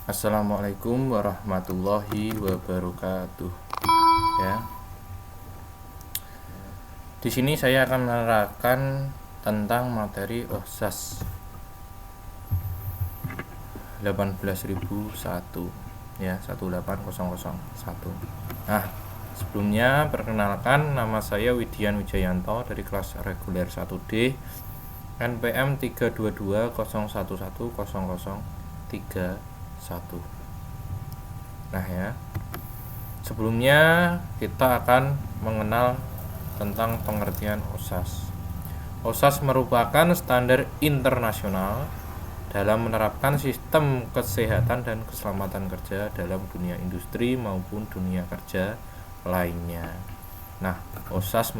Assalamualaikum warahmatullahi wabarakatuh. Ya. Di sini saya akan menerangkan tentang materi OSAS 18001 ya, 18001. Nah, sebelumnya perkenalkan, nama saya Widian Wijayanto dari kelas reguler 1D NPM 322011003 1. Nah ya, sebelumnya kita akan mengenal tentang pengertian OSAS. OSAS merupakan standar internasional dalam menerapkan sistem kesehatan dan keselamatan kerja dalam dunia industri maupun dunia kerja lainnya. Nah, OSAS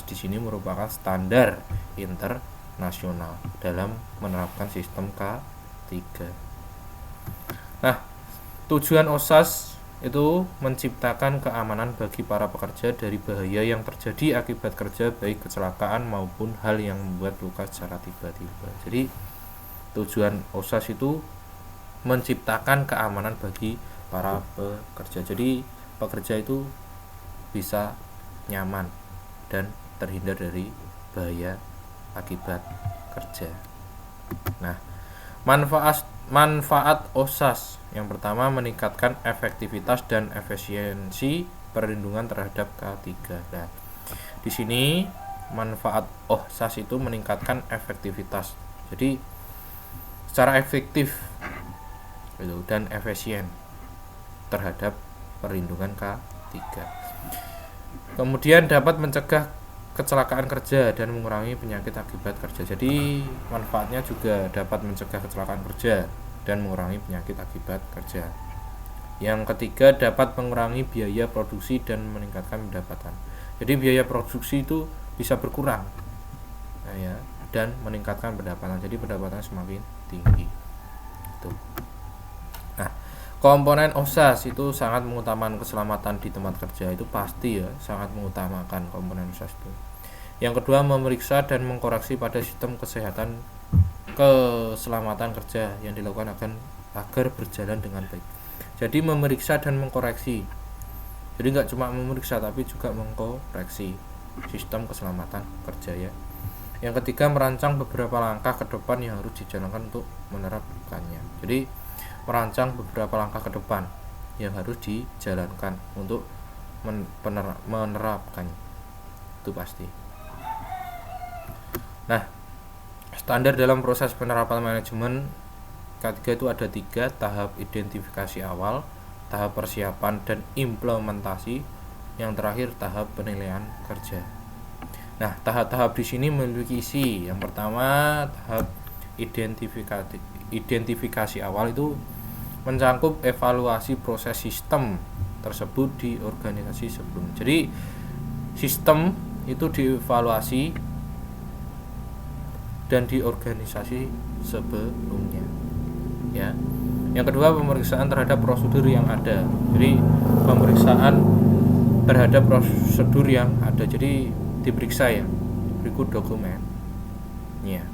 di sini merupakan standar internasional dalam menerapkan sistem K3. Nah, tujuan OSAS itu menciptakan keamanan bagi para pekerja dari bahaya yang terjadi akibat kerja, baik kecelakaan maupun hal yang membuat luka secara tiba-tiba. Jadi tujuan OSAS itu menciptakan keamanan bagi para pekerja. Jadi pekerja itu bisa nyaman dan terhindar dari bahaya akibat kerja. Nah, manfaat OSAS yang pertama, meningkatkan efektivitas dan efisiensi perlindungan terhadap K3. Nah, di sini manfaat OSAS itu meningkatkan efektivitas. Jadi secara efektif dan efisien terhadap perlindungan K3. Kemudian dapat mencegah kecelakaan kerja dan mengurangi penyakit akibat kerja. Jadi manfaatnya juga dapat mencegah kecelakaan kerja dan mengurangi penyakit akibat kerja. Yang ketiga, dapat mengurangi biaya produksi dan meningkatkan pendapatan. Jadi biaya produksi itu bisa berkurang, nah, ya, dan meningkatkan pendapatan. Jadi pendapatan semakin tinggi. Itu. Nah, komponen OSAS itu sangat mengutamakan keselamatan di tempat kerja, itu pasti ya, sangat mengutamakan komponen OSAS itu. Yang kedua, memeriksa dan mengkoreksi pada sistem kesehatan keselamatan kerja yang dilakukan agar berjalan dengan baik. Jadi memeriksa dan mengkoreksi. Jadi nggak cuma memeriksa tapi juga mengkoreksi sistem keselamatan kerja ya. Yang ketiga, merancang beberapa langkah ke depan yang harus dijalankan untuk menerapkannya. Jadi merancang beberapa langkah ke depan yang harus dijalankan untuk menerapkannya. Itu pasti. Nah, standar dalam proses penerapan manajemen K3 itu ada 3, tahap identifikasi awal, tahap persiapan dan implementasi, yang terakhir tahap penilaian kerja. Nah, tahap-tahap di sini memiliki isi. Yang pertama, tahap identifikasi awal itu mencakup evaluasi proses sistem tersebut di organisasi sebelumnya. Jadi sistem itu dievaluasi dan di organisasi sebelumnya ya. Yang kedua, pemeriksaan terhadap prosedur yang ada. Jadi pemeriksaan terhadap prosedur yang ada, jadi diperiksa ya, berikut dokumen ya.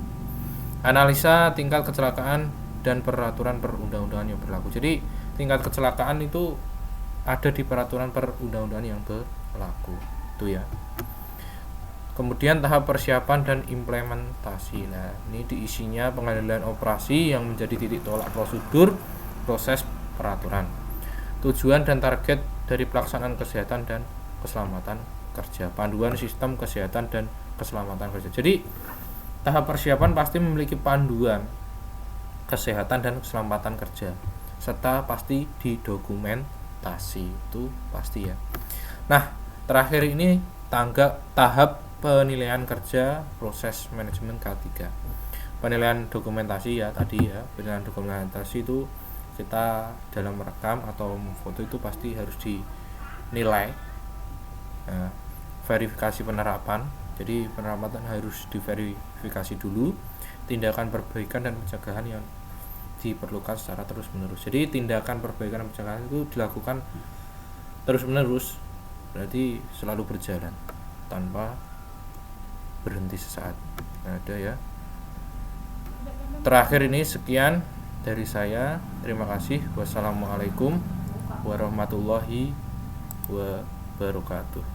Analisa tingkat kecelakaan dan peraturan perundang-undangan yang berlaku. Jadi tingkat kecelakaan itu ada di peraturan perundang-undangan yang berlaku itu ya. Kemudian tahap persiapan dan implementasi. Nah, ini diisinya pengendalian operasi yang menjadi titik tolak prosedur, proses peraturan, tujuan dan target dari pelaksanaan kesehatan dan keselamatan kerja, panduan sistem kesehatan dan keselamatan kerja. Jadi tahap persiapan pasti memiliki panduan kesehatan dan keselamatan kerja, serta pasti didokumentasi, itu pasti ya. Nah, terakhir ini tahap penilaian kerja proses manajemen K3. Penilaian dokumentasi ya tadi ya, penilaian dokumentasi itu kita dalam merekam atau foto itu pasti harus dinilai. Nah, verifikasi penerapan, jadi penerapan harus diverifikasi dulu, tindakan perbaikan dan pencegahan yang diperlukan secara terus menerus. Jadi tindakan perbaikan dan pencegahan itu dilakukan terus menerus, berarti selalu berjalan tanpa berhenti sesaat. Ada ya. Terakhir ini sekian dari saya. Terima kasih. Wassalamualaikum warahmatullahi wabarakatuh.